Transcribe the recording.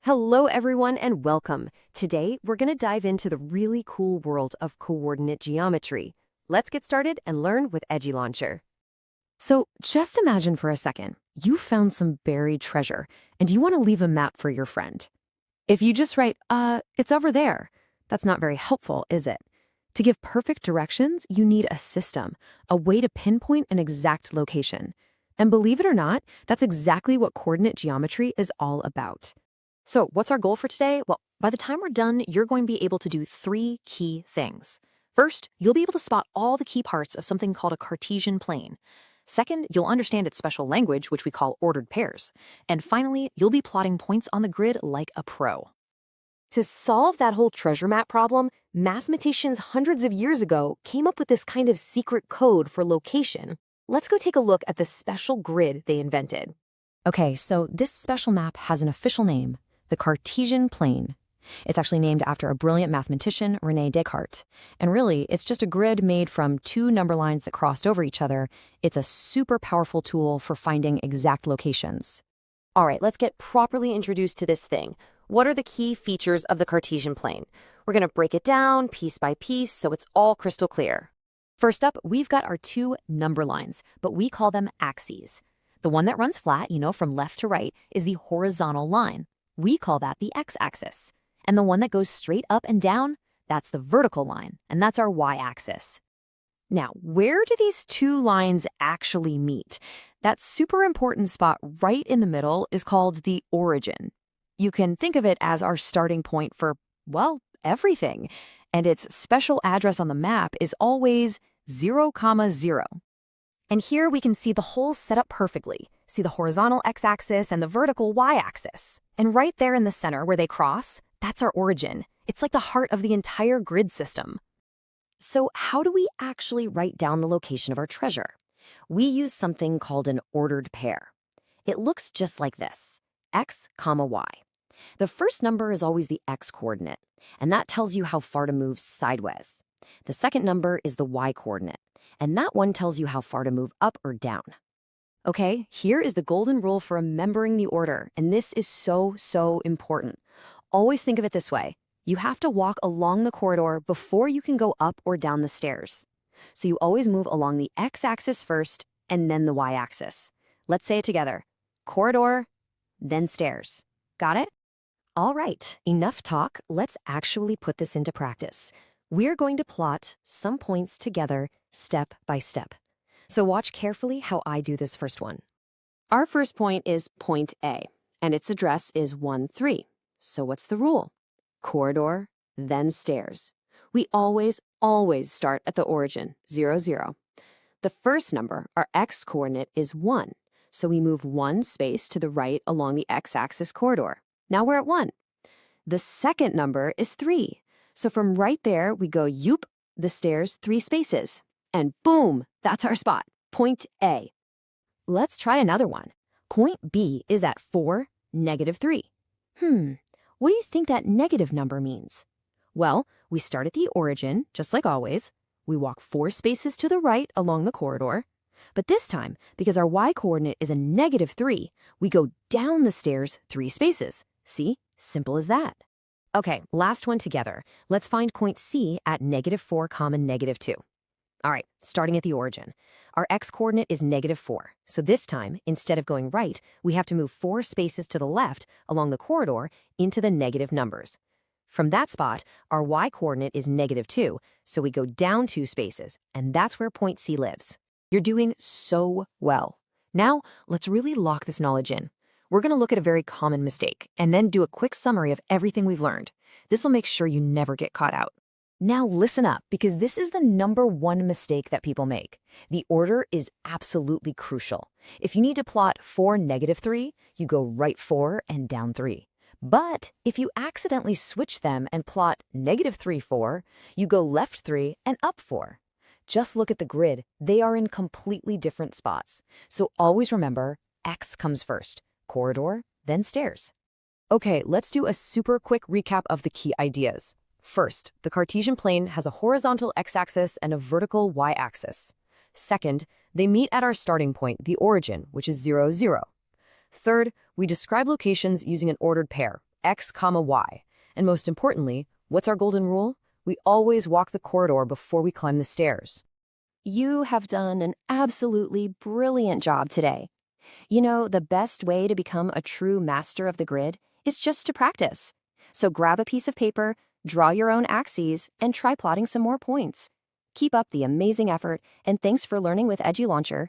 Hello, everyone, and welcome. Today, we're going to dive into the really cool world of coordinate geometry. Let's get started and learn with Edgy Launcher. So, just imagine for a second, you found some buried treasure, and you want to leave a map for your friend. If you just write, it's over there, that's not very helpful, is it? To give perfect directions, you need a system, a way to pinpoint an exact location. And believe it or not, that's exactly what coordinate geometry is all about. So what's our goal for today? Well, by the time we're done, you're going to be able to do 3 key things. First, you'll be able to spot all the key parts of something called a Cartesian plane. Second, you'll understand its special language, which we call ordered pairs. And finally, you'll be plotting points on the grid like a pro. To solve that whole treasure map problem, mathematicians hundreds of years ago came up with this kind of secret code for location. Let's go take a look at the special grid they invented. Okay, so this special map has an official name, the Cartesian plane. It's actually named after a brilliant mathematician, René Descartes. And really, it's just a grid made from 2 number lines that crossed over each other. It's a super powerful tool for finding exact locations. All right, let's get properly introduced to this thing. What are the key features of the Cartesian plane? We're going to break it down piece by piece so it's all crystal clear. First up, we've got our 2 number lines, but we call them axes. The one that runs flat, from left to right, is the horizontal line. We call that the x-axis. And the one that goes straight up and down, that's the vertical line, and that's our y-axis. Now, where do these 2 lines actually meet? That super important spot right in the middle is called the origin. You can think of it as our starting point for, well, everything. And its special address on the map is always 0, 0. And here we can see the holes set up perfectly. See the horizontal x-axis and the vertical y-axis. And right there in the center where they cross, that's our origin. It's like the heart of the entire grid system. So how do we actually write down the location of our treasure? We use something called an ordered pair. It looks just like this, x, y. The first number is always the x-coordinate, and that tells you how far to move sideways. The second number is the y-coordinate, and that one tells you how far to move up or down. Okay, here is the golden rule for remembering the order, and this is so important. Always think of it this way. You have to walk along the corridor before you can go up or down the stairs. So you always move along the x-axis first, and then the y-axis. Let's say it together. Corridor, then stairs. Got it? All right, enough talk. Let's actually put this into practice. We're going to plot some points together step by step. So watch carefully how I do this first one. Our first point is point A, and its address is 1, 3. So what's the rule? Corridor, then stairs. We always start at the origin, 0, 0. The first number, our x-coordinate, is 1. So we move 1 space to the right along the x-axis corridor. Now we're at 1. The second number is 3. So from right there, we go the stairs 3 spaces. And boom, that's our spot, point A. Let's try another one. Point B is at 4, -3. What do you think that negative number means? Well, we start at the origin, just like always. We walk 4 spaces to the right along the corridor. But this time, because our y-coordinate is a -3, we go down the stairs 3 spaces. See? Simple as that. Okay, last one together. Let's find point C at -4, -2. All right, starting at the origin. Our x-coordinate is -4. So this time, instead of going right, we have to move 4 spaces to the left along the corridor into the negative numbers. From that spot, our y-coordinate is -2, so we go down 2 spaces, and that's where point C lives. You're doing so well. Now, let's really lock this knowledge in. We're going to look at a very common mistake, and then do a quick summary of everything we've learned. This will make sure you never get caught out. Now listen up, because this is the #1 mistake that people make. The order is absolutely crucial. If you need to plot 4, -3, you go right 4 and down 3. But if you accidentally switch them and plot -3, 4, you go left 3 and up 4. Just look at the grid. They are in completely different spots. So always remember, X comes first, corridor, then stairs. Okay, let's do a super quick recap of the key ideas. First, the Cartesian plane has a horizontal x-axis and a vertical y-axis. Second, they meet at our starting point, the origin, which is 0, 0. Third, we describe locations using an ordered pair, x comma y. And most importantly, what's our golden rule? We always walk the corridor before we climb the stairs. You have done an absolutely brilliant job today. You know, the best way to become a true master of the grid is just to practice. So grab a piece of paper, draw your own axes, and try plotting some more points. Keep up the amazing effort, and thanks for learning with EduLauncher.